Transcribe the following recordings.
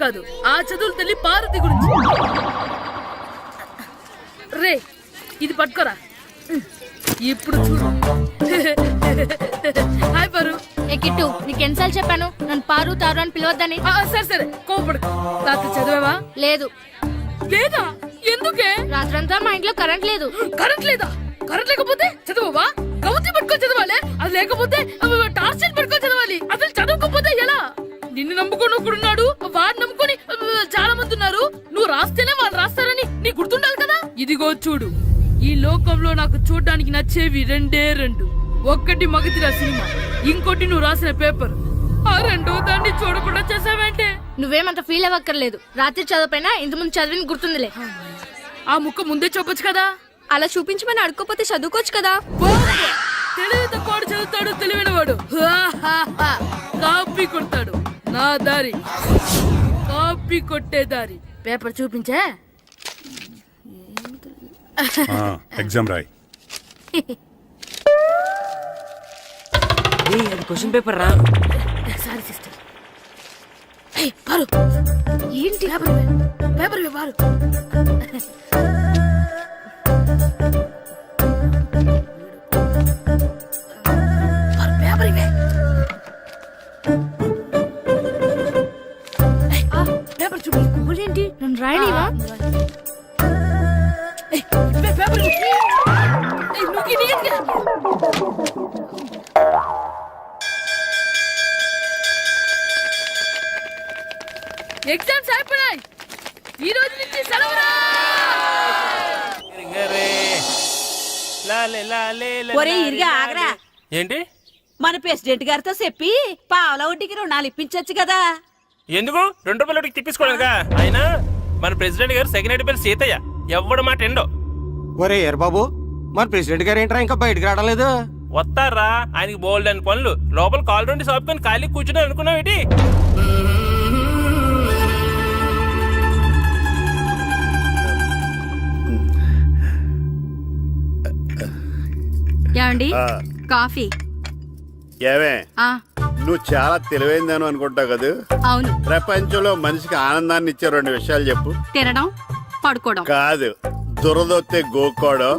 కాదు, ఆ చదువులు తల్లి పార్వతి గురించి. రే ఇది పట్టుకోరా. ఇప్పుడు చూడు. హాయ్ పారు. ఏ కిట్టు, నీకు ఎన్నిసార్లు చెప్పాను నన్ను పారు తారు అని పిలవద్దని? సరే సరే కోపడు. రాత్రి చదివావా? లేదు. లేదా? ఎందుకే? రాత్రంతా మా ఇంట్లో కరెంట్ లేదు. కరెంట్ లేదా? కరెంట్ లేకపోతే చదవవా? కవిత పట్టుకొని చదవాలి. అది లేకపోతే టార్చ్ పట్టుకొని చదవాలి. అసలు చదవకపోతే ఎలా? నిన్ను నమ్ముకొని ఒకడున్నాడు, వాడు నమ్ముకొని చాలా మంది ఉన్నారు. నువ్వు రాస్తేనే వాళ్ళు రాస్తారని నీ గుర్తుండాలి కదా. ఇదిగో చూడు, ఈ లోకంలో నాకు చూడడానికి నచ్చేవి రెండే రెండు. ఒక్కటి మగతిరా సినిమా, ఇంకోటి నువ్వు రాసిన పేపర్. ఆ రెండో దాన్ని చూడకుండా చేసావేంటే? నువ్వేమంత ఫీల్ అవ్వక్కర్లేదు. రాత్రి చదవపోయినా ఇంతకుముందు చదివిన గుర్తుందిలే. ఆ ముక్క ముందే చూపొచ్చు కదా. అలా చూపించమని అడుక్కోపోతే చదువుకోవచ్చు కదా. తెలివి తక్కువ చదువుతాడు, తెలివైన వాడు కాపీ కొడతాడు. నా దారి కాపీ కొట్టే దారి. పేపర్ చూపించే. ఎగ్జామ్ రాయ్. అది క్వశ్చన్ పేపర్ రా. Sorry sister. పారు ఏంటి పేపర్ పారు. పేపర్ ఇవే. పేపర్ చూపి. ఏంటి నన్ను రాయలేవా? పేపర్ ఎగ్జామ్స్ అయిపోయినాయి. ఈ రోజు నుంచి సెలవురా. ఒరే ఇరిగా ఆగరా. ఏంటి? మన ప్రెసిడెంట్ గారితో చెప్పి పావలా వడ్డీకి రుణాలు ఇప్పించొచ్చు కదా. ఎందుకు? 2 రూపాయల వడ్డీకి తిప్పించుకోలేదుగా. అయినా మన ప్రెసిడెంట్ గారు సెకండ్ పేరు సీతయ్య. ఎవ్వడు మాట ఎండో. ఒరే ఎర్రబాబు, మన ప్రెసిడెంట్ గారు ఏంట్రా ఇంకా బయటకు రావడలేదు? వస్తారా? ఆయనకి బోల్డ్ అని పనులు. లోపల కాల్ రెండు సాపుకొని ఖాళీ కూర్చుని అనుకున్నావు ఏంటి? ఏమండి కాఫీ? ఏమే నువ్వు చాలా తెలివైందని అనుకుంటావు కదా. అవును. ప్రపంచంలో మనిషికి ఆనందాన్ని ఇచ్చే 2 విషయాలు చెప్పు. తినడం, పడుకోవడం. కాదు, దురదొత్తే గోక్కోవడం,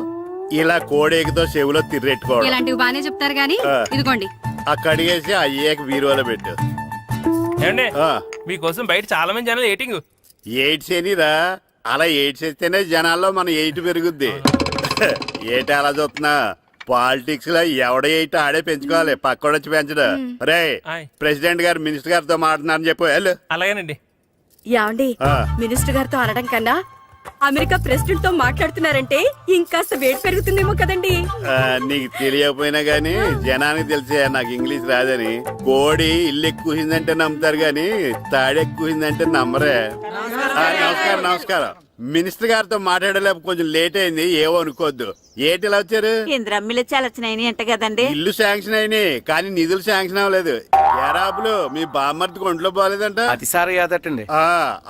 ఇలా కోడేకితో చెవులో తిర్రెట్టుకోవడం. ఇలాంటివి బానే చెప్తారు గానీ ఇదిగోండి. ఆ కడిగేసి అయ్యాక బీరువాలో పెట్టు. ఏమండి, మీకోసం బయట చాలా మంది జనాలు ఎయిటింగ్. ఎయిడ్స్ ఏనిరా? అలా ఎయిడ్స్ వేస్తేనే జనాల్లో మన ఎయిట్ పెరుగుద్ది. ఏటి అలా చూస్తున్నా? పాలిటిక్స్ లో ఎవడ ఎయిట్ ఆడే పెంచుకోవాలి, పక్కడొచ్చి పెంచడం. రే ప్రెసిడెంట్ గారు మినిస్టర్ గారితో మాట్లాడుతున్నారని చెప్పు. వెళ్ళు. అలాగేనండి. యాండి మినిస్టర్ గారితో అనడం కన్నా అమెరికా ప్రెసిడెంట్ తో మాట్లాడుతున్నారంటే ఇంకాస్త వేడి పెరుగుతుందేమో కదండి. నీకు తెలియకపోయినా గానీ జనానికి తెలిసే నాకు ఇంగ్లీష్ రాదని. కోడి ఇల్లు ఎక్కువసిందంటే నమ్ముతారు గాని తాడెక్కువసిందంటే నమ్మరే. నమస్కారం నమస్కారం. మినిస్టర్ గారితో మాట్లాడలేక కొంచెం లేట్ అయింది, ఏవో అనుకోవద్దు. ఏటి ఇలా వచ్చారు? ఇంద్రమ్మిలు చాలచ్చినాయని అంట కదండి. ఇల్లు శాంక్షన్ అయినాయి కానీ నిధులు శాంక్షన్ అవ్వలేదు. ఎరాబులు మీ బామ్మర్తికి ఒంట్లో పోలేదంట. అతిసారి యాదటండి.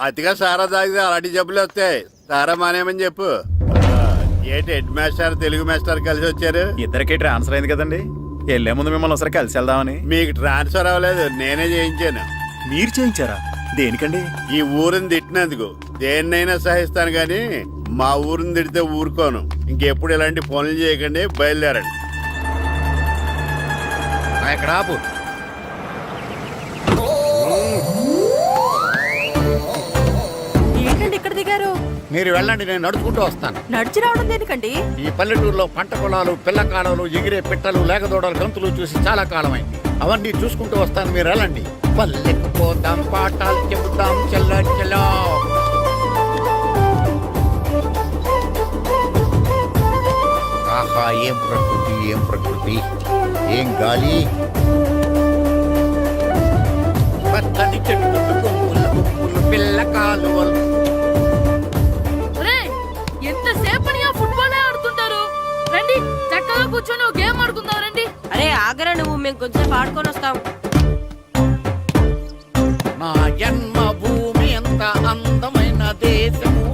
అతిగా సారా తాగితే అలాంటి జబ్బులు వస్తాయి. సారా మానేమని చెప్పు. ఏటి హెడ్ మాస్టర్ తెలుగు మాస్టర్ కలిసి వచ్చారు? ఇద్దరికి ట్రాన్స్ఫర్ అయింది కదండి. వెళ్లే ముందు మిమ్మల్ని ఒకసారి కలిసి వెళ్దామని. మీకు ట్రాన్స్ఫర్ అవ్వలేదు, నేనే చేయించాను. మీరు చేయించారా? దేనికండి? ఈ ఊరిని తిట్టినందుకు. దేన్నైనా సహిస్తాను గాని మా ఊరిని తిడితే ఊరుకోను. ఇంకెప్పుడు ఇలాంటి పనులు చేయకండి, బయలుదేరండి. ఇక్కడ ఆపు. ఏంటండి ఇక్కడ దిగారు? మీరు వెళ్ళండి, నేను నడుచుకుంటూ వస్తాను. నడిచి రావడం దేనికండి? ఈ పల్లెటూరులో పంట పొలాలు, పిల్ల కాడలు, ఎగిరే పిట్టలు, లేకదోడలు, గంతులు చూసి చాలా కాలమైంది. అవన్నీ చూసుకుంటూ వస్తాను, మీరు వెళ్ళండి. పల్లెకు పోదాం, పాఠాలు చెబుతాం, చల్ల చలో. ఆహా, ఏం ప్రకృతి, ఏం ప్రకృతి, ఏం గాలి. పచ్చని చెట్లు, కొమ్ములు, కొమ్ములు, పిల్ల కాలువలు. ఎంతసేపని ఆ ఫుట్బాల్ ఆడుతుంటారు. రండి చక్కగా కూర్చొని ఒక గేమ్ ఆడుకుందాం. రండి. అరే ఆగరా నువ్వు, మేము కొంచెం ఆడుకొని వస్తాం. నా జన్మ భూమి ఎంత అందమైన దేశము.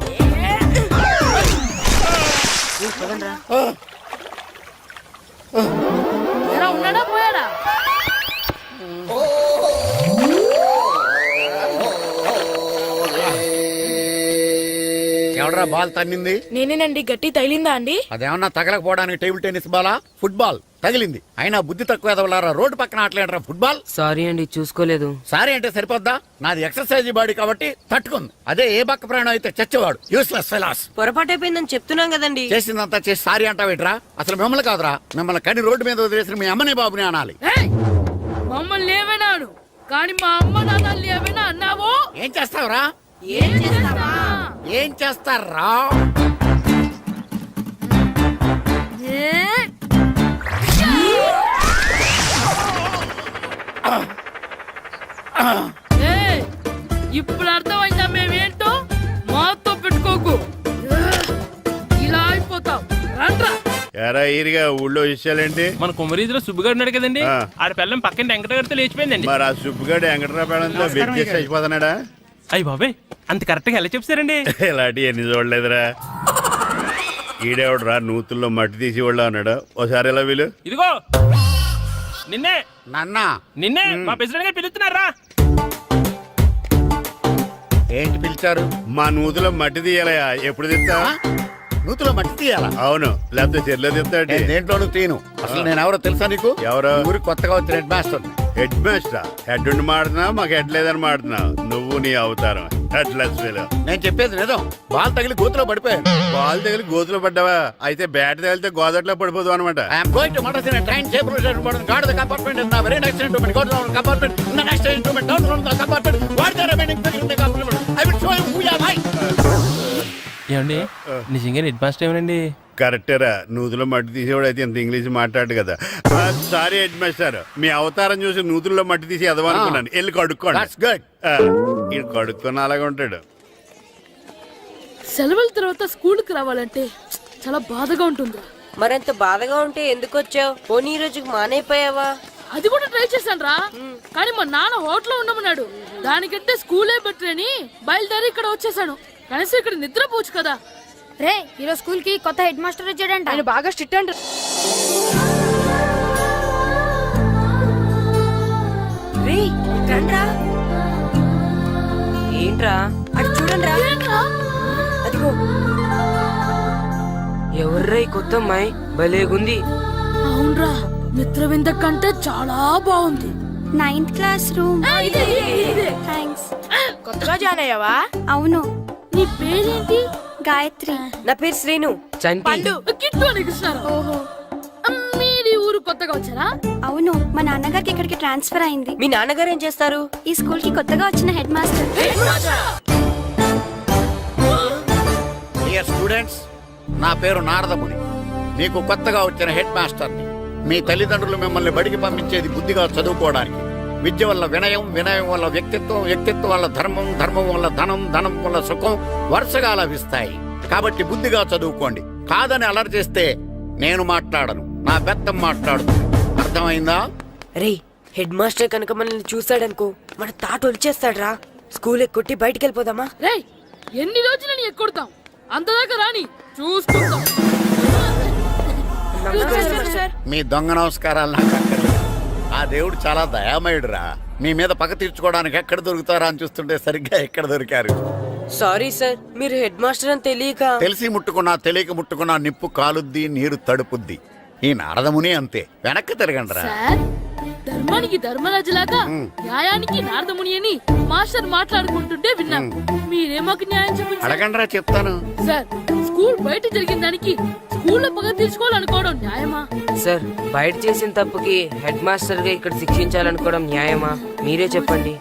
ఎలా ఉన్నాడా పోయాడా? ఎవడరా బాల్ తన్నింది? నేనేనండి. గట్టి తగిలిందా అండి? అదేమన్నా తగలకపోవడానికి టేబుల్ టెన్నిస్ బాలా, ఫుట్బాల్ తగిలింది. అయినా బుద్ధి తక్కువ ఎదవలారా రోడ్డు పక్కన ఆటలేడరా ఫుట్బాల్. సారీ అండి, చూసుకోలేదు. సారీ అంటే సరిపోద్దా? నాది ఎక్సర్సైజ్ బాడీ కాబట్టి తట్టుకుంది. అదే ఏ బక్క ప్రాణం అయితే చచ్చేవాడు. Useless fellas. పొరపాటు అయిపోయిందని చెప్తున్నాం కదండి. చేసిందంతా చేసి సారీ అంటావేట్రా? అసలు మిమ్మల్ని కాదురా, మిమ్మల్ని కని రోడ్డు మీద వదిలేసిన మీ అమ్మని బాబుని అనాలి. ఏయ్! మమ్మల్ని ఏమైనాను కానీ మా అమ్మ నాన్నల్ని ఏమైనా అన్నావో ఏం చేస్తావురా? ఏం చేస్తావా? ఏం చేస్తారా? ఏ? ఏయ్! ఇప్పుడు అర్థమైందా మేమేంటో? మాతో పెట్టుకోకు, ఇలా అయిపోతాం. రండ్రా. ఎరా ఈరిగా ఊళ్ళో విషయాలేంటి? మన కుమరీధిలో సుబ్బుగాడు ఉన్నాడు కదండి, ఆ. ఆడ పిల్లం పక్కన వెంకటగారితో లేచిపోయిందండి. మరి ఆ సుబ్బుగాడు వెంకటరాపేడంతో వెచ్చేసి అయిపోతున్నాడా? అయ్యి బాబాయ్, అంత కరెక్ట్ గా ఎలా చెప్తారండి? ఇలాంటి ఎన్ని చూడలేదురా. ఈడేవడరా నూతుల్లో మట్టి తీసి వాళ్ళు అన్నాడు. ఓసారి ఎలా వీలు? ఇదిగో నిన్నే నాన్న నిన్నే మా ప్రెసిడెంట్ గారు పిలుస్తున్నారా? ఏంటి పిలిచారు? మా నూతులో మట్టి తీయాలయా. ఎప్పుడు తీస్తా? నూతులో మట్టి తీయాలా? అవును, లేకపోతే చెర్లో తీస్తాడు. నేను దేంట్లోనూ తీను. అసలు నేను ఎవరో తెలుసా నీకు? ఎవరు? ఊరికి కొత్తగా వచ్చిన head master. Head master. Head ఉండి మాడుతున్నావు, మాకు హెడ్ లేదని మాడుతున్నావు. నువ్వు నీ అవతారం హెడ్లెస్ ఫెలో. నేను చెప్పేది నిజం. బాల్ తగిలి గోతులో పడిపోయాను. బాల్ తగిలి గోతులో పడ్డావా? అయితే బ్యాట్ తగిలితే గోదట్లో పడిపోదు అనమాట. I'm going to motor in train table guard the compartment in the very next instrument go down compartment in the next instrument down from the compartment what the remaining thing in the compartment I will show you who you are. ఏమండి నిజంగా head master ఏమనండి? కరెక్టరా, నూతులో మట్టి తీసేవాడు అయితే ఇంత English మాట్లాడు కదా. Sorry head master, మీ అవతారం చూసి నూతుల్లో మట్టి తీసి ఎదవనుకున్నాను. వెళ్ళి కడుక్కోండి. That's good. ఇది కడుక్కొని అలాగే ఉంటాడు. సెలవుల తర్వాత స్కూల్కి రావాలంటే చాలా బాధగా ఉంటుందిరా. మరంత బాధగా ఉంటే ఎందుకు వచ్చావు? పోనీ ఈ రోజుకి మానైపోయావా? అది కూడా ట్రై చేశాను రా, కానీ మా నాన్న హోటల్లో ఉండమన్నాడు. దానికంటే స్కూలే బెటర్ అని బయలుదేరి ఇక్కడ వచ్చేసాను. కనీసం ఇక్కడ నిద్రపోవచ్చు కదా. రే, ఈరోజు స్కూల్ కి కొత్త హెడ్ మాస్టర్ వచ్చాడంట. ఆయన బాగా స్ట్రిక్ట్ అంట. రే రండ్రా. ఏంట్రా? అటు చూడండి రా. ఏంట్రా? అదిగో ఎవర్రా ఈ కొత్త అమ్మాయి? భలేగుంది. అవునరా, మిత్రవింద కంటే చాలా బాగుంది. 9th class room. ఇదే. థ్యాంక్స్. కొత్తగా జాయిన్ అయ్యావా? అవును, నీ పేరేంటి? గాయత్రి. నా పేరు శ్రీను. చంటి. కిట్టు అని కృష్ణారావు. ఓహో, మీరు ఈ ఊరు కొత్తగా వచ్చారా? అవును, మా నాన్నగారికి ఇక్కడికి ట్రాన్స్ఫర్ అయింది. మీ నాన్నగారు ఏం చేస్తారు? ఈ స్కూల్ కి కొత్తగా వచ్చిన హెడ్ మాస్టర్. డియర్ స్టూడెంట్స్, నా పేరు నారదముని. మీకు కొత్తగా వచ్చిన హెడ్ మాస్టర్ని. మీ తల్లిదండ్రులు మిమ్మల్ని బడికి పంపించేది బుద్ధిగా చదువుకోవడానికి. విద్య వల్ల వినయం, వినయం వల్ల వ్యక్తిత్వం, వ్యక్తిత్వం వల్ల ధర్మం, ధర్మం వల్ల ధనం, ధనం వల్ల సుఖం వరుసగా లభిస్తాయి. కాబట్టి బుద్ధిగా చదువుకోండి. కాదని అలర్ చేస్తే నేను మాట్లాడను, నా బెత్తం మాట్లాడు. అర్థమైందా? రే, హెడ్ మాస్టర్ కనుక మనల్ని చూసాడనుకో మన తాట వచ్చేస్తాడ్రా. స్కూల్ ఎక్కొట్టి బయటికి వెళ్ళిపోదామా? రేయ్, ఎన్ని రోజులని ఎక్కొడతాం? అంతదాకా రాని చూసుకుంటాం. మీ దొంగ నమస్కారాలు నాకు అక్కర్లేదు. ఆ దేవుడు చాలా దయామయుడురా. మీ మీద పగ తీర్చుకోవడానికి ఎక్కడ దొరుకుతారా అని చూస్తుంటే సరిగ్గా ఎక్కడ దొరికారు. సారీ సార్, మీరు హెడ్ మాస్టర్ అని తెలియక. తెలిసి ముట్టుకున్నా తెలియక ముట్టుకున్నా నిప్పు కాలుద్ది, నీరు తడుపుద్ది. ఈ నారదముని అంతే. వెనక్కి తిరగండిరా. సార్, ధర్మానికి ధర్మరాజులాగా న్యాయానికి నారదముని అని మాస్టర్ మాట్లాడుకుంటుంటే విన్నాం. మీరే మాకు న్యాయం చెప్పండి సార్. అడగండిరా, చెప్తాను. సార్, స్కూల్ బయట జరిగిన దానికి స్కూల్లో పగ తీర్చుకోవాలనుకోవడం న్యాయమా? సార్, బయట చేసిన తప్పుకి హెడ్ మాస్టర్ గా ఇక్కడ శిక్షించాలనుకోవడం న్యాయమా? మీరే చెప్పండి.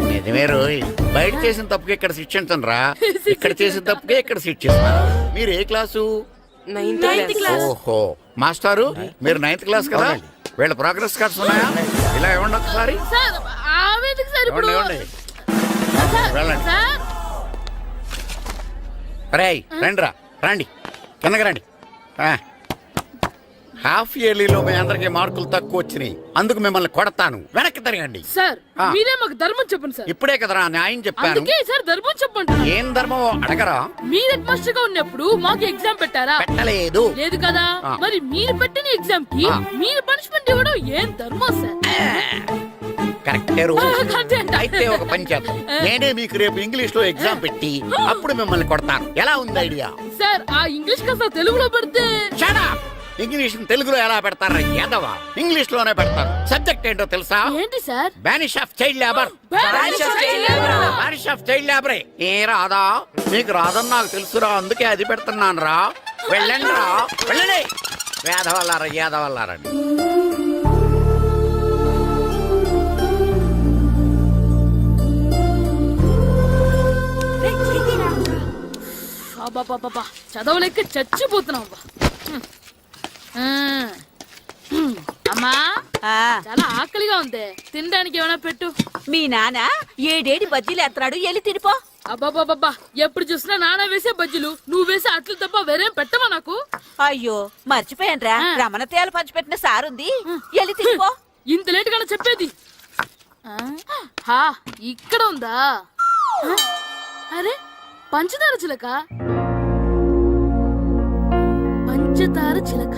నిజమే రోయ్, బయట చేసిన తప్పుకి ఇక్కడ శిక్షించను రా. ఇక్కడ చేసిన తప్పుకే ఇక్కడ శిక్షిస్తాను. మీరు ఏ క్లాసు? 9th class. ఓహో, మాస్టారు మీరు 9th క్లాస్ కదా? వీళ్ళ ప్రోగ్రెస్ కార్డ్స్ ఉన్నాయా? ఇలా ఇవ్వండి ఒకసారి. సార్, ఆవేదకి సార్ ఇప్పుడు. ఇవ్వండి, ఇవ్వండి. సార్, వెళ్ళండి. సార్, రేయ్ రండిరా, రండి, కిందకి రండి. హాఫ్ ఇయర్లీలో మీ అందరికి మార్కులు తక్కువ వచ్చినాయి. అందుకు మిమ్మల్ని కొడతాను. వెనక్కి తిరగండి. సార్, మీరే మాకు ధర్మం చెప్పండి సార్. ఇప్పుడే కదరా న్యాయం చెప్పాను. అందుకే సార్ ధర్మం చెప్పండి. ఏం ధర్మమో అడగరా? మీరు హెడ్ మాస్టర్ గా ఉన్నప్పుడు మాకు ఎగ్జామ్ పెట్టారా? పెట్టలేదు. లేదు కదా. మరి మీరు పెట్టిన ఎగ్జామ్ కి మీరు పనిష్మెంట్ ఇవ్వడం ఏం ధర్మం సార్? కరెక్టే రోజు. కరెక్టే అంట. అయితే ఒక పని చేద్దాం, నేనే మీకు రేపు ఇంగ్లీష్ లో ఎగ్జామ్ పెట్టి అప్పుడు మిమ్మల్ని కొడతాను. ఎలా ఉంది ఐడియా? సార్ ఆ ఇంగ్లీష్ కాస్త తెలుగులో పెడితే. Shut up! ఇంగ్లీష్ తెలుగులో ఎలా పెడతారా యాదవా? ఇంగ్లీష్ లోనే పెడతారు. సబ్జెక్ట్ ఏంటో తెలుసా? ఏంటి sir? Banish of child labour. Banish of child labor. Banish of child లేబరే. ఏ రాదా? నీకు రాదని నాకు తెలుసురా, అందుకే అది పెడుతున్నాను రా. వెళ్ళండి రా, వెళ్ళండి. వేదవల్లారా, యాదవల్లారండి. అబ్బా చదవలేక చచ్చిపోతున్నాం అబ్బా. అమ్మా ఆ, చాలా ఆకలిగా ఉంది, తినడానికి ఏమైనా పెట్టు. మీ నాన్న ఏడేడి బజ్జీలు ఎత్తాడు, ఎల్లి తినిపో. అబ్బాబాబా ఎప్పుడు చూసినా నాన్న వేసే బజ్జీలు, నువ్వు వేసే అట్లు తప్ప వేరేం పెట్టవా నాకు? అయ్యో మర్చిపోయానురా, ఆ. రమణ తేలు పంచిపెట్టిన సారుంది, ఎల్లి తినిపో. ఇంత లేట్ గా చెప్పేది. హా ఇక్కడ ఉందా? అరే పంచదార చిలక, పంచదార చిలక.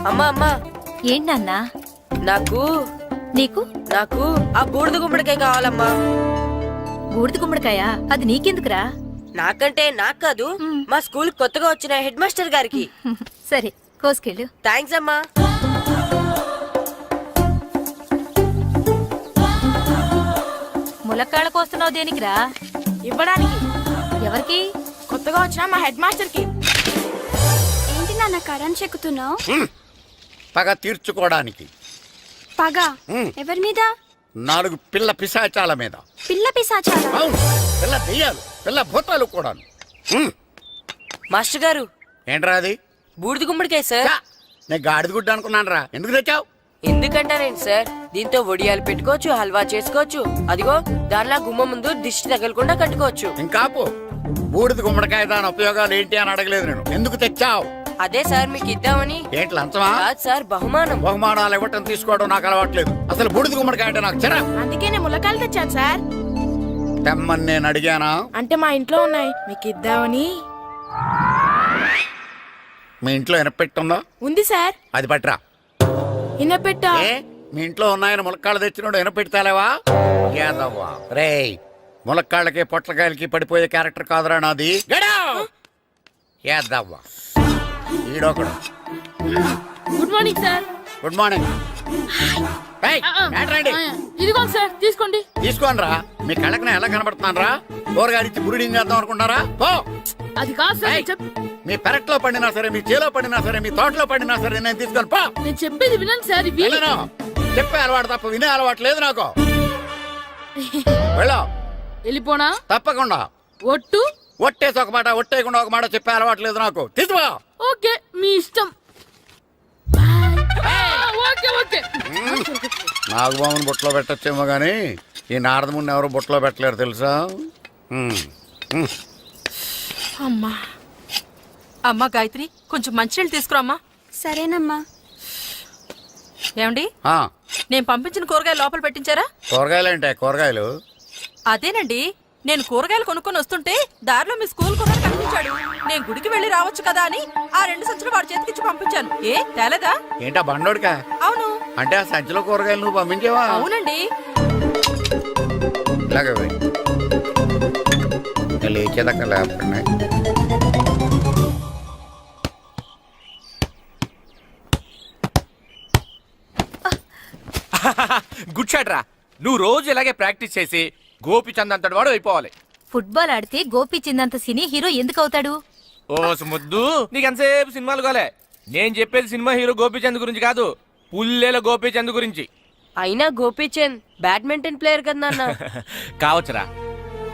అమ్మా అమ్మా, ఏంటన్నా? నాకు నీకు నాకు ఆ బూడిద గుమ్మడికాయ కావాలమ్మా. బూడిద గుమ్మడికాయ? అది నీకెందుకురా? నాకంటే నాకు కాదు, మా స్కూల్ కొత్తగా వచ్చిన హెడ్ మాస్టర్ గారికి. సరే కోసుకెళ్ళు. థ్యాంక్స్ అమ్మా. ములక్కాళ్ళ కోస్తున్నావు దేనికిరా? ఇవ్వడానికి. ఎవరికి? కొత్తగా వచ్చిన మా హెడ్ మాస్టర్ కి. ఏంటి నాన్న కరెంట్ చెక్కుతున్నావు? పగ తీర్చుకోవడానికి. పగ హ్మ్. ఎవరి మీద? 4 పిల్ల పిశాచాల మీద. పిల్ల పిశాచాలా? అవును, పిల్ల దెయ్యాలు, పిల్ల భూతాలు కూడాను. మాస్టర్ గారు, ఏంట్రా అది? బూడిద గుమ్మడికాయ సార్. ఛా, నేను గాడిద గుడ్డ అనుకున్నాను రా. ఎందుకు తెచ్చావు? ఎందుకంటారేంటి సార్, దీంతో వడియాలు పెట్టుకోవచ్చు, హల్వా చేసుకోవచ్చు. అదిగో దానిలా గుమ్మ ముందు దిష్టి తగలకుండా కట్టుకోవచ్చు. ఇంకాపు, బూడిద గుమ్మడికాయ దాని ఉపయోగాలు ఏంటి అని అడగలేదు నేను. ఎందుకు తెచ్చావు? అదే సార్ మీకు ఇద్దామని. ఏంటి లంచమా? కాదు సార్, బహుమానం. బహుమానాలు ఇవ్వటం తీసుకోవడం నాకు అలవాట్లేదు. అసలు బూడిద గుమ్మడికాయ అంటే నాకు చెరా. అందుకే నేను ములకాయలు తెచ్చాను సార్. తెమ్మని నేను అడిగానా? అంటే మా ఇంట్లో ఉన్నాయి, మీకు ఇద్దామని. మీ ఇంట్లో ఎనపెట్టుందా? ఉంది సార్. అది పట్రా. ఇన్నపెట్టా. ఏ, మీ ఇంట్లో ఉన్నాయని ములక్కాళ్ళు తెచ్చినోడు ఎనపెడతాలేవా? యాదవ్వా రేయ్, ములక్కాళ్ళకి పొట్లకాయలకి పడిపోయే క్యారెక్టర్ కాదురా నాది. యాదవ్వా ఈడొకడు. Good morning sir. Good morning. రండి ఇదిగోండి సార్, తీసుకోండి. తీసుకోనరా. మీ కళ్ళకి నేను ఎలా కనబడుతున్నాను రా? కూరగాయలిచ్చి బురిడింగ్ చేద్దాం అనుకుంటారా? పో. అది కాదు సార్, ఏయ్, మీ పెరట్లో పండినా సరే, మీ చేలో పండినా సరే, మీ తోటలో పండినా సరే, నేను తీసుకొని పో. నేను చెప్పేది వినండి సార్. ఇవి వెళ్ళను. చెప్పే అలవాటు తప్ప వినే అలవాటు లేదు నాకు. వెళ్ళా. వెళ్ళిపోనా? తప్పకుండా. ఒట్టు. ఒట్టేసి ఒక మాట, ఒట్టేయకుండా ఒక మాట చెప్పే అలవాటు లేదు నాకు. తీసుకో. ఓకే, మీ ఇష్టం. Okay okay. నాగబాబుని బుట్టలో పెట్టచ్చేమో గానీ ఈ నారదముని ఎవరు బుట్టలో పెట్టలేరు తెలుసా? అమ్మా అమ్మా గాయత్రి, కొంచెం మంచినీళ్ళు తీసుకురామ్మా. సరేనమ్మా. ఏమండి, ఆ, నేను పంపించిన కూరగాయలు లోపల పెట్టించారా? కూరగాయలు ఏంటే కూరగాయలు? అదేనండి, నేను కూరగాయలు కొనుక్కొని వస్తుంటే దారిలో మీ స్కూల్ కుర్రాడు కనిపించాడు. నేను గుడికి వెళ్ళి రావచ్చు కదా అని ఆ 2 సంచులు వాడి చేతికిచ్చి పంపించాను. ఏ తేలేదా? ఏంటా బండోడికా? అవును. అంటే ఆ సంచిలో కూరగాయలు నువ్వు పంపించేవా? అవునండి. ఇలాగే పోయి. నేను లేచేదాకా లేకుండా. గుడ్ షాట్ రా. నువ్వు రోజు ఇలాగే ప్రాక్టీస్ చేసి గోపిచంద్ అంతటి వాడు అయిపోవాలి. ఫుట్బాల్ ఆడితే గోపీచంద్ సినీ హీరో ఎందుకు అవుతాడు? ఓ ముద్దు, నీకు ఎంతసేపు సినిమాలు కాలే. నేను చెప్పేది సినిమా హీరో గోపిచంద్ గురించి కాదు, పుల్లేల గోపిచంద్ గురించి. అయినా గోపీచంద్ బ్యాడ్మింటన్ ప్లేయర్ కదా నాన్న. కావచ్చురా,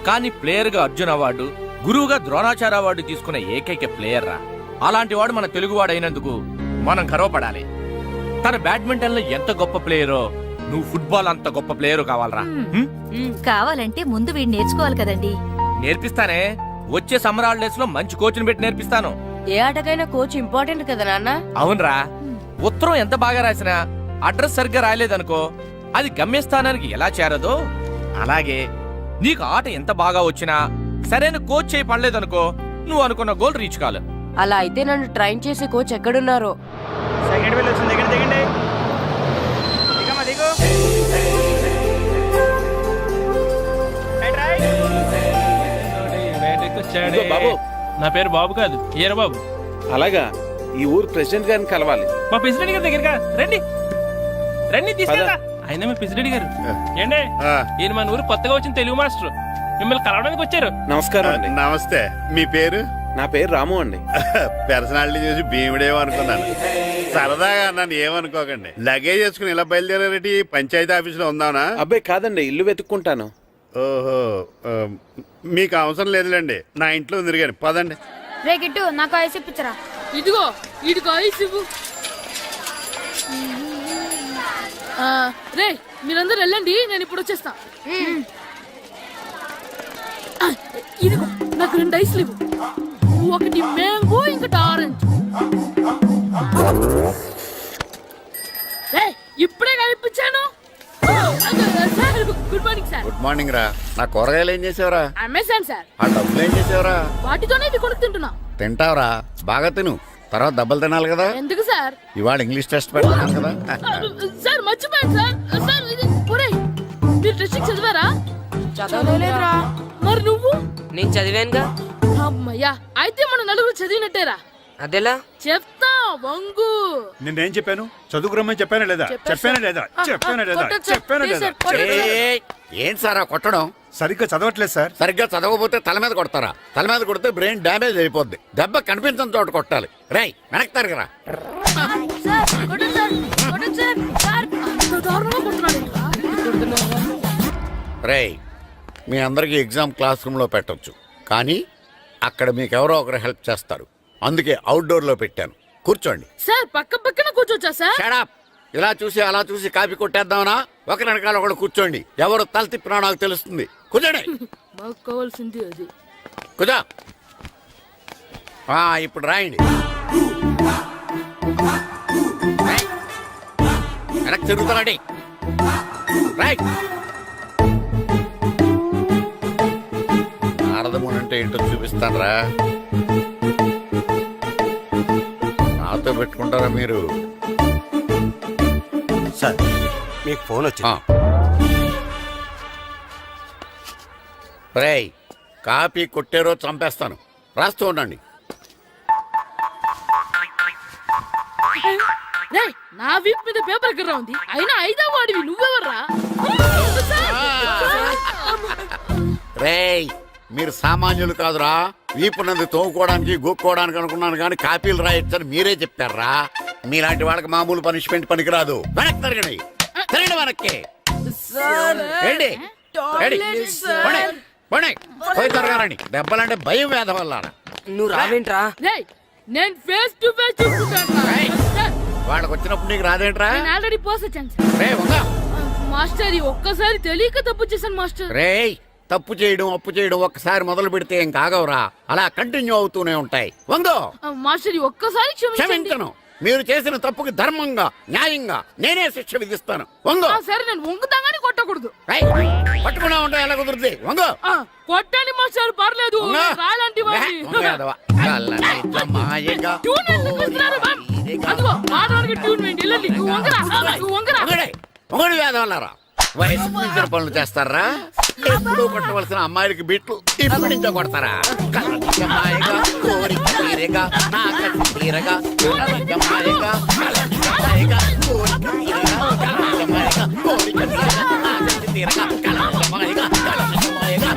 కానీ ప్లేయర్ గా అర్జున్ అవార్డు, గురువుగా ద్రోణాచార్య అవార్డు తీసుకున్న ఏకైక ప్లేయర్ రా. అలాంటి వాడు మన తెలుగువాడు అయినందుకు మనం గర్వపడాలి. తన బ్యాడ్మింటన్ లో ఎంత గొప్ప ప్లేయరో నువ్వు ఫుట్బాల్ అంత గొప్ప ప్లేయర్ కావాలరా. కావాలంటే ముందు వీడు నేర్చుకోవాలి కదండి. నేర్పిస్తానే, వచ్చే సమ్మర్ హాలిడేస్ లో మంచి కోచ్ని పెట్టి నేర్పిస్తాను. ఏ ఆటకైనా కోచ్ ఇంపార్టెంట్ కదా నాన్న. అవునరా, ఉత్తరం ఎంత బాగా రాసినా అడ్రస్ సరిగ్గా రాయలేదనుకో, అది గమ్యస్థానానికి ఎలా చేరదో అలాగే నీకు ఆట ఎంత బాగా వచ్చినా సరైన కోచ్ చేయి పడలేదనుకో నువ్వు అనుకున్న గోల్ రీచ్ కాదు. అలా అయితే నన్ను ట్రైన్ చేసే కోచ్ ఎక్కడున్నారో. సెకండ్ బిల్ వచ్చింది, దిగండి దిగండి. దిగమ్మా దిగు. ఇదిగో బాబు, నా పేరు బాబు కాదు, ఈర బాబు. అలాగా, ఈ ఊరు ప్రెసిడెంట్ గారిని కలవాలి. మా ప్రెసిడెంట్ గారి దగ్గరగా రండి రండి తీసుకెళ్తా. ఆయన మీ ప్రెసిడెంట్ గారు ఏండే, ఈయన మన ఊరు కొత్తగా వచ్చిన తెలుగు మాస్టర్, మిమ్మల్ని కలవడానికి వచ్చారు. నమస్కారం అండి. నమస్తే. మీ పేరు? నా పేరు రాము అండి. పర్సనాలిటీ చూసి భీముడేమో అనుకున్నాను. సరదాగా నన్ను ఏమనుకోకండి. లగేజ్ వేసుకుని ఇలా బయలుదేరేటి పంచాయతీ ఆఫీసులో ఉందానా? అబ్బాయి కాదండి, ఇల్లు వెతుక్కుంటాను. ఓహో, మీకు అవసరం లేదులేండి, నా ఇంట్లో ఉంది కానీ పదండి. రే గిట్టు నాకు ఐస్ ఇప్పించరా. ఇదిగో ఇదిగో ఐస్ ఇవ్వు. రే మీరందరూ వెళ్ళండి, నేను ఇప్పుడు వచ్చేస్తా. ఇదిగో నాకు 2 ఐస్లు ఇవ్వు. ఒకటి మ్యాంగో, ఇంకటి ఆరెంజ్. ఇప్పుడే కనిపించాను. Good morning sir. Good morning రా. నా కూరగాయలు ఏం చేసావురా? Amazon sir. ఆ డబ్బులు ఏం చేసావురా? వాటితోనే ఇది కొనుక్కు తింటున్నా. తింటావురా, బాగా తిను, తర్వాత దెబ్బలు తినాలి కదా. ఎందుకు సార్? ఇవాళ ఇంగ్లీష్ టెస్ట్ పెడతాను కదా. సార్ మర్చిపోయాను సార్. సార్ ఇది ఒరేయ్, మీరు టెస్టింగ్ చదివారా? చదవలేదురా. మరి నువ్వు? నేను చదివానుగా. అమ్మయ్యా, అయితే మన నలుగురు చదివినట్టేరా. అదెలా? చెప్తా వంగు. నిన్నేం చెప్పాను? చదువుకురమ్మని చెప్పానా లేదా? చెప్పానా లేదా? చెప్పానా లేదా? కొట్టొచ్చు. చెప్పానా లేదా? ఏయ్, ఏంటి సార్ ఆ కొట్టడం? సరిగ్గా చదవట్లేదు సార్. సరిగ్గా చదవకపోతే తల మీద కొడతారా? తల మీద కొడితే బ్రెయిన్ డ్యామేజ్ అయిపోద్ది. దెబ్బ కనిపించని చోట కొట్టాలి. రేయ్ వెనక్కి తరగరా. రేయ్, మీ అందరికీ ఎగ్జామ్ క్లాస్ రూమ్లో పెట్టొచ్చు, కానీ అక్కడ మీకు ఎవరో ఒకరు హెల్ప్ చేస్తారు. అందుకే అవుట్డోర్లో పెట్టాను. కూర్చోండి. సార్ పక్క పక్కన కూర్చోచ్చా సార్? Shut up. ఇలా చూసి అలా చూసి కాపీ కొట్టేద్దామనా? ఒకరి వెనకాల ఒకడు కూర్చోండి. ఎవరు తల తిప్పినా నాకు తెలుస్తుంది. కూర్చోండి. మాకు కావాల్సింది అది. కూర్చో. ఇప్పుడు రాయండి. వెనక్కి తిరుగుతానండి. రైట్. నారదముని అంటే ఏంటో చూపిస్తాను రా. నాతో పెట్టుకుంటారా మీరు? సార్ మీకు ఫోన్ వచ్చింది. రేయ్, కాపీ కొట్టే రోజు చంపేస్తాను. రాస్తూ ఉండండి. రేయ్, నా వీప్ మీద పేపర్ ఎక్కడ ఉంది? అయినా 5వ వాడివి నువ్వెవర్రా? రేయ్, మీరు సామాన్యులు కాదురా. వీపునంది తోముకోవడానికి గోక్కోవడానికి అనుకున్నాను, కానీ కాపీలు రాయొచ్చని మీరే చెప్పారా. మీలాంటి వాళ్ళకి మామూలు పనిష్మెంట్ పనికిరాదు. వెనక్కి తిరగండి. తిరగండి వెనక్కి. ఏంటి? పోయి తిరగారండి. దెబ్బలంటే భయం వేద వల్ల. నువ్వు రావేంట్రా? రేయ్, నేను ఫేస్ టు ఫేస్ చూసుకుంటాను. వాళ్ళకి వచ్చినప్పుడు నీకు రాదేంట్రా? నేను ఆల్రెడీ పోస్ వచ్చాను సార్. రే వంగా. మాస్టర్ ఈ ఒక్కసారి తెలియక తప్పు చేశాను మాస్టర్. రేయ్, తప్పు చేయడం అప్పు చేయడం ఒక్కసారి మొదలు పెడితే ఏం కాగవరా. అలా కంటిన్యూ అవుతూనే ఉంటాయి. వందో. మాస్టర్ ఈ ఒక్కసారి క్షమించను. మీరు చేసిన తప్పుకి ధర్మంగా న్యాయంగా నేనే శిక్ష విధిస్తాను. వంగో. సరే, నేను వంగుతాగాని కొట్టకూడదు. పట్టుకున్నా ఉంటా ఎలా కుదురుతుంది? వంగో. కొట్టండి మాస్టర్, పర్లేదు. రాలాంటి వాడిని. ట్యూన్ ఎందుకు ఇస్తున్నారు? అదిగో ఆడవానికి ట్యూన్ వేయండి. వెళ్ళండి. నువ్వు వంగరా, నువ్వు వంగరా. వంగడి వేదవల్లారా. వయసు మించిన పనులు చేస్తారా? ఎప్పుడూ కొట్టవలసిన అమ్మాయిలకి బిట్లు ఇప్పుడు నుంచో కొడతారా? కలజమాయగా కోరిక తీరగా నా కసి తీరగా కలజమాయగా కలజమాయగా కోరిక తీరగా కలజమాయగా కోరిక తీరగా నా కసి తీరగా కలజమాయగా కలజమాయగా.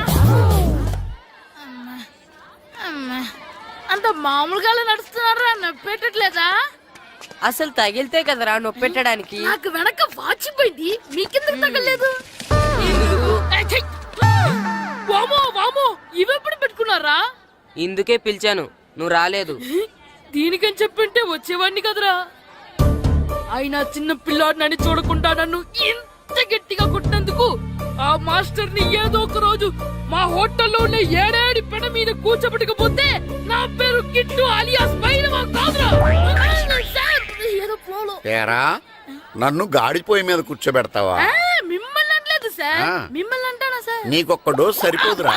అంత మామూలుగా నడుస్తున్నారా? నొప్పెట్టట్లేదా? అసలు తగిలితే కదరా నొప్పెట్టడానికి. నాకు వెనక వాచిపోయింది, మీకెందుకు తగలేదు? వామో వామో, ఇవెప్పుడు పెట్టుకున్నారా? ఇందుకే పిలిచాను, నువ్వు రాలేదు. దీనికని చెప్పింటే వచ్చేవాడిని కదరా. అయినా చిన్న పిల్లాడినని చూడకుండా నన్ను ఇంత గట్టిగా కొట్టినందుకు ఆ మాస్టర్ ని ఏదో ఒక రోజు మా హోటల్లో ఉన్న 7 పెడ మీద కూర్చోబెట్టకపోతే నా పేరు కిట్టు అలియాస్ బైరవా కాదురా. ఏదో ఫ్లోలో. తేరా, నన్ను గాడిపోయి మీద కూర్చోబెడతావా? మిమ్మల్ని అనలేదు సార్. మిమ్మల్ని అంటానా సార్ నీకొక్క డోస్ సరిపోదురా.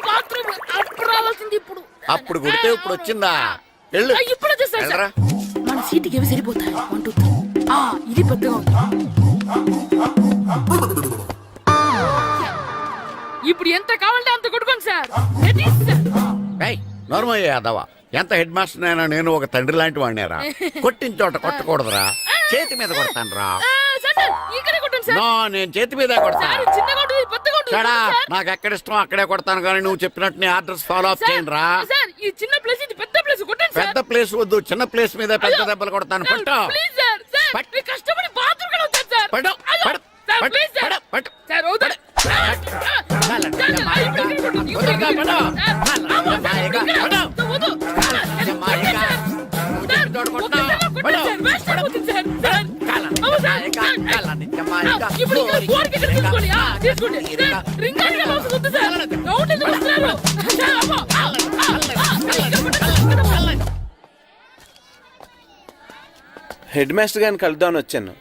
బాత్రూమ్ అప్పుడు రావాల్సింది ఇప్పుడు. అప్పుడు కొడితే ఇప్పుడు వచ్చిందా? వెళ్ళు. ఇప్పుడు వచ్చేసారు సార్. వెళ్ళరా. మన సీటుకి ఏవి సరిపోతాయి? 1 2 3. ఇది పెద్దగా ఉంది. ఇప్పుడు ఎంత కావాలంటే అంత కొట్టుకోండి సార్. Ready, sir. ఏయ్, నోర్మయ్య యాదవ, ఎంత హెడ్ మాస్టర్ అయినా నేను ఒక తండ్రి లాంటి వాడినేరా. కొట్టిన చోట కొట్టకూడదురా, చేతి మీద కొడతాను రా. సార్ ఇక్కడే కొట్టండి సార్. నో, నేను చేతి మీద కొడతా. సార్ చిన్నగా ఉంటుంది, పెద్దగా ఉంటుంది సడా, సార్. నాకు ఎక్కడ ఇష్టం అక్కడే కొడతాను, కానీ నువ్వు చెప్పినట్టు నీ ఆర్డర్స్ ఫాలో అప్ చేయండి రా. సార్ ఈ చిన్న ప్లేస్ ఇది పెద్ద ప్లేస్ కొట్టండి సార్. పెద్ద ప్లేస్ వద్దు, చిన్న ప్లేస్ మీద పెద్ద దెబ్బలు కొడతాను. పట్టు. Please sir. సార్ పట్టు. మీరు కష్టపడి బాత్రూమ్ కూడా వచ్చారు సార్. పట్టు. అయ్యో, పట్టు. సార్ పట్టు. Please sir. పట్టు. సార్ వద్దు. హెడ్ మాస్టర్ గారిని కలుద్దామని వచ్చాను.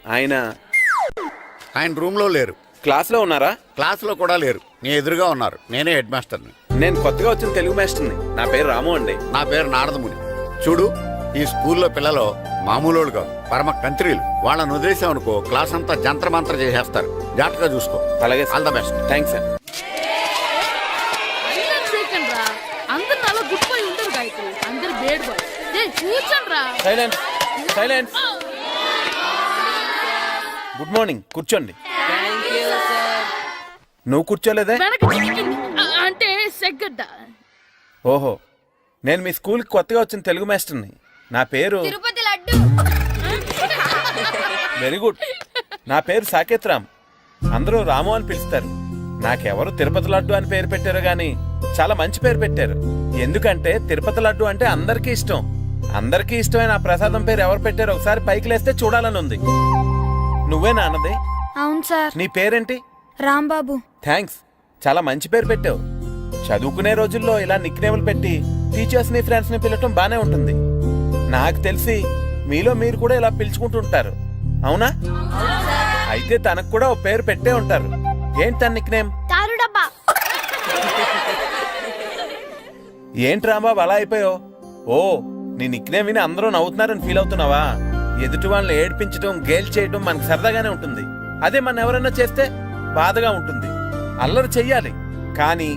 ఆయన రూమ్ లో లేరు. క్లాస్లో ఉన్నారా? క్లాస్ లో కూడా లేరు, నీ ఎదురుగా ఉన్నారు. నేనే హెడ్ మాస్టర్ని. నేను కొత్తగా వచ్చిన తెలుగు మాస్టర్ని. నా పేరు రాము అండి. నా పేరు నారదముని. చూడు, ఈ స్కూల్లో పిల్లలు మామూలు వాళ్ళు కాదు, పరమ కంత్రీలు. వాళ్ళని వదిలేసామనుకో క్లాస్ అంతా జంత్ర మంత్ర చేసేస్తారు. జాగ్రత్తగా చూసుకో. అలాగే, all the best. Thanks sir. అందరు నాలో గుడ్ బాయ్ ఉండరు గాయకులు, అందరు బేడ్ బాయ్. కూర్చోండి రా. Silence, silence. గుడ్ మార్నింగ్, కూర్చోండి. నువ్వు కూర్చోలేదే? అంటే సెగ్గడ్డ. ఓహో, నేను మీ స్కూల్కి కొత్తగా వచ్చిన తెలుగు మాస్టర్ని. నా పేరు తిరుపతి లడ్డు. Very good. నా పేరు సాకేత్ రామ్. అందరూ రాము అని పిలుస్తారు. నాకెవరు తిరుపతి లడ్డు అని పేరు పెట్టారు గాని చాలా మంచి పేరు పెట్టారు. ఎందుకంటే తిరుపతి లడ్డు అంటే అందరికీ ఇష్టం. అందరికీ ఇష్టమైన ఆ ప్రసాదం పేరు ఎవరు పెట్టారు ఒకసారి పైకి లేస్తే చూడాలని ఉంది. నువ్వేనా అన్నది? అవును సార్. నీ పేరేంటి? రాంబాబు. థ్యాంక్స్, చాలా మంచి పేరు పెట్టావు. చదువుకునే రోజుల్లో ఇలా నిక్నేములు పెట్టి టీచర్స్ ని ఫ్రెండ్స్ ని పిలవటం బానే ఉంటుంది. నాకు తెలిసి మీలో మీరు కూడా ఇలా పిలుచుకుంటుంటారు, అవునా? అయితే తనకు కూడా ఓ పేరు పెట్టే ఉంటారు. ఏంటి తన నిక్నేమ్? తారుడబ్బా. ఏంటి రాంబాబు అలా అయిపోయావు? ఓ, నీ నిక్నేమ్ విని అందరూ నవ్వుతున్నారని ఫీల్ అవుతున్నావా? ఎదుటి వాళ్ళని ఏడ్పించడం, గేల్ చేయడం మనకు సరదాగానే ఉంటుంది. అదే మన ఎవరైనా చేస్తే బాధగా ఉంటుంది. అల్లరి చెయ్యాలి, కానీ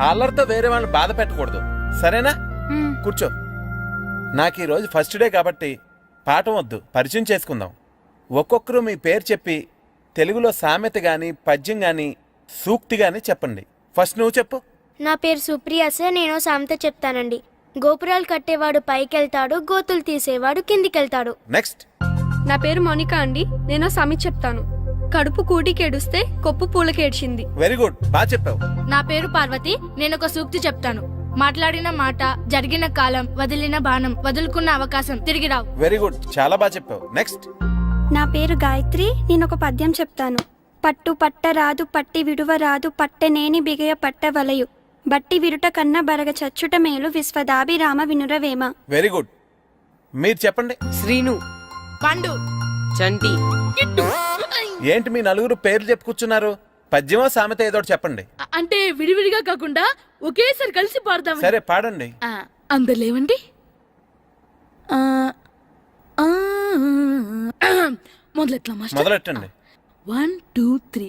ఆ అల్లరితో వేరే వాళ్ళని బాధ పెట్టకూడదు, సరేనా? కూర్చో. నాకు ఈరోజు ఫస్ట్ డే కాబట్టి పాఠం వద్దు, పరిచయం చేసుకుందాం. ఒక్కొక్కరు మీ పేరు చెప్పి తెలుగులో సామెత గాని, పద్యం గాని, సూక్తి గాని చెప్పండి. ఫస్ట్ నువ్వు చెప్పు. నా పేరు సుప్రియ సార్. నేను సామెత చెప్తానండి. గోపురాలు కట్టేవాడు పైకెళ్తాడు, గోతులు తీసేవాడు కిందికెళ్తాడు. నెక్స్ట్. నా పేరు మోనికా అండి. నేను సామెత చెప్తాను. కడుపు కూటికేడుస్తే కొప్పు పూలకేడ్చింది. వెరీ గుడ్, బాగా చెప్పావు. నా పేరు పార్వతి. నేను ఒక సూక్తి చెప్తాను. మాట్లాడిన మాట, జరిగిన కాలం, వదిలిన బాణం, వదులుకున్న అవకాశం తిరిగి రావు. వెరీ గుడ్, చాలా బాగా చెప్పావు. నెక్స్ట్. నా పేరు గాయత్రి. నేను ఒక పద్యం చెప్తాను. పట్టు పట్టరాదు, పట్టి విడువరాదు, పట్టనేని బిగయ పట్టవలయు, బట్టి విరుట కన్నా బరగ చచ్చుట మేలు, విశ్వదాభిరామ వినురవేమ. వెరీ గుడ్, మీరు చెప్పండి. శ్రీను, పండు, చంటి. ఏంటి మీ నలుగురు పేర్లు చెప్పుకూర్చున్నారు? పద్యమో సామెత ఏదో చెప్పండి. అంటే విడివిడిగా కాకుండా ఒకేసారి కలిసి పాడదాం. సరే, పాడండి. అందరు లేవండి. మొదలెట్లా మాస్టర్? మొదలెట్టండి. 1 2 3.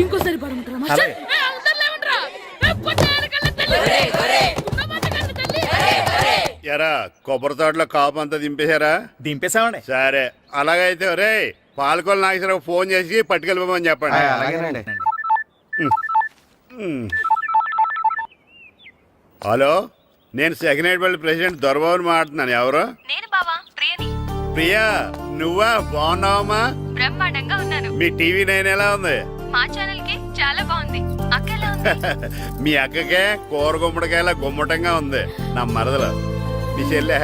ఇంకోసారి పాడమంటారా మాస్టర్? ఎరా కొబ్బరి తోటలో కాపు అంతా దింపేశారా? దింపేశామండి. సరే, అలాగైతే రే పాలకొల నాగేశ్వరరావు ఫోన్ చేసి పట్టుకెళ్ళిపోమని చెప్పండి. హలో, నేను సెకండ్ హెడ్ వాళ్ళ ప్రెసిడెంట్ దొరబాబుని మాట్లాడుతున్నాను. ఎవరు? నేను బావా, ప్రియని. ప్రియా, నువ్వా? బాగున్నావమ్మా? బ్రహ్మాండంగా ఉన్నాను. మీ టీవీ 9 ఎలా ఉంది? మా ఛానల్ కి చాలా బాగుంది. అక్క ఎలా ఉంది? మీ అక్కకే కూర గుమ్మడికాయలా గుమ్మటంగా ఉంది. నా మరదలు మీ చెల్లె.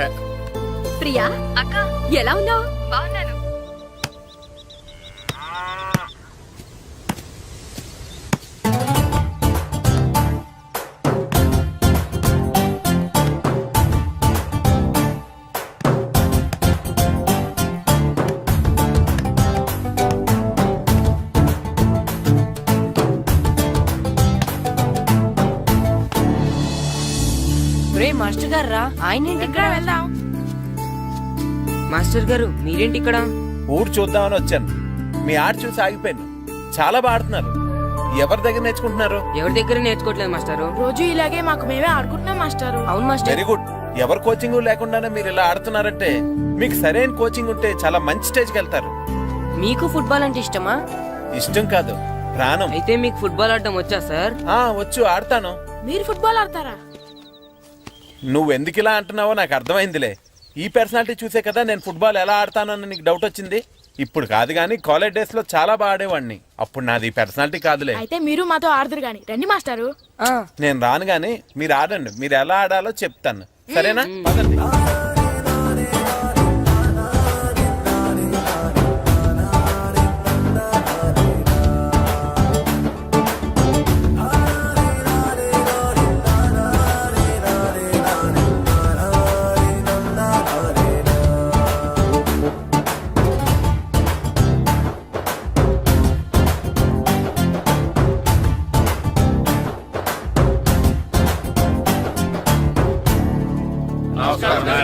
ప్రియా అక్క ఎలా ఉన్నావు? బాగున్నాను. గారు రా ఆయన ఏంటి ఇక్కడ వెళ్దాం. మాస్టర్ గారు మీరేంటి ఇక్కడ ఊరు చూద్దామని వచ్చాను. మీ ఆట చూసి ఆగిపోయాను. చాలా బాగా ఆడుతున్నారు. ఎవరి దగ్గర నేర్చుకుంటున్నారు? ఎవరి దగ్గర నేర్చుకోవట్లేదు మాస్టారు. రోజు ఇలాగే మాకు మేమే ఆడుకుంటున్నాం మాస్టారు. అవును మాస్టర్. Very good. ఎవరు కోచింగ్ లేకుండానే మీరు ఇలా ఆడుతున్నారంటే మీకు సరైన కోచింగ్ ఉంటే చాలా మంచి స్టేజ్కి వెళ్తారు. మీకు ఫుట్బాల్ అంటే ఇష్టమా? ఇష్టం కాదు, ప్రాణం. అయితే మీకు ఫుట్బాల్ ఆడడం వచ్చా సార్? వచ్చు, ఆడతాను. మీరు ఫుట్బాల్ ఆడతారా? నువ్వెందుకు ఇలా అంటున్నావో నాకు అర్థమైందిలే. ఈ పర్సనాలిటీ చూసే కదా నేను ఫుట్బాల్ ఎలా ఆడతానని నీకు డౌట్ వచ్చింది. ఇప్పుడు కాదు గానీ కాలేజ్ డేస్ లో చాలా బాగా ఆడేవాడిని. అప్పుడు నాది పర్సనాలిటీ కాదులే. అయితే మీరు మాతో ఆడదురు గాని రండి మాస్టారు. నేను రాను గానీ మీరు ఆడండి. మీరు ఎలా ఆడాలో చెప్తాను, సరేనా? పదండి.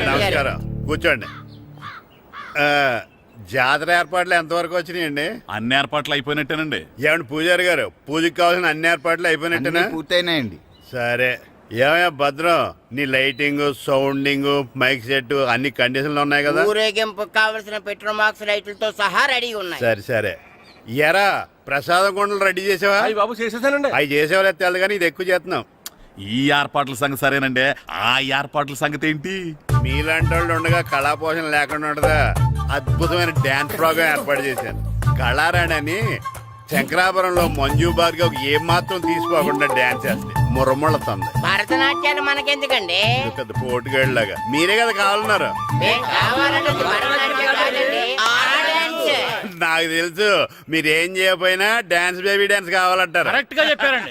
నమస్కారం, కూర్చోండి. జాతర ఏర్పాట్లు ఎంతవరకు వచ్చినాయండి? అన్ని ఏర్పాట్లు అయిపోయినట్టేనండి. ఏమండి పూజారి గారు, పూజకి కావాల్సిన అన్ని ఏర్పాట్లు అయిపోయినట్టేనా? పూర్తయినాయండి. సరే. ఏమయ్యా భద్రం, నీ లైటింగ్, సౌండింగ్, మైక్ సెట్ అన్ని కండిషన్లు ఉన్నాయి కదా? ఊరేగింపు కావలసిన పెట్రోల్ మార్క్స్ లైట్లతో సహా రెడీ ఉన్నాయి. సరే సరే. ఎరా ప్రసాదం కొండలు రెడీ చేసావా? బాబు చేసేసానండి. అవి చేసేవాళ్ళు తెలదు కానీ ఇది ఎక్కువ చేస్తున్నాం. ఈ ఏర్పాట్ల సంగతి సరేనండి, ఆ ఏర్పాట్ల సంగతి ఏంటి? మీలాంటి వాళ్ళు ఉండగా కళాపోషణ లేకుండా ఉండదా? అద్భుతమైన డ్యాన్స్ ప్రోగ్రామ్ ఏర్పాటు చేశాను. కళారాణి అని శంకరాపురంలో మంజు భార్గవ్ ఏం మాత్రం తీసుకోకుండా డ్యాన్స్ చేస్తే మురముళ్ళతుంది. భరతనాట్యాలు మనకెందుకండి? పెద్ద పోటుగాళ్ళలాగా మీరే కదా కావాలన్నారు. నాకు తెలుసు మీరేం చేయకపోయినా డాన్స్ బేబీ డాన్స్ కావాలంటారు. కరెక్ట్ గా చెప్పారండి.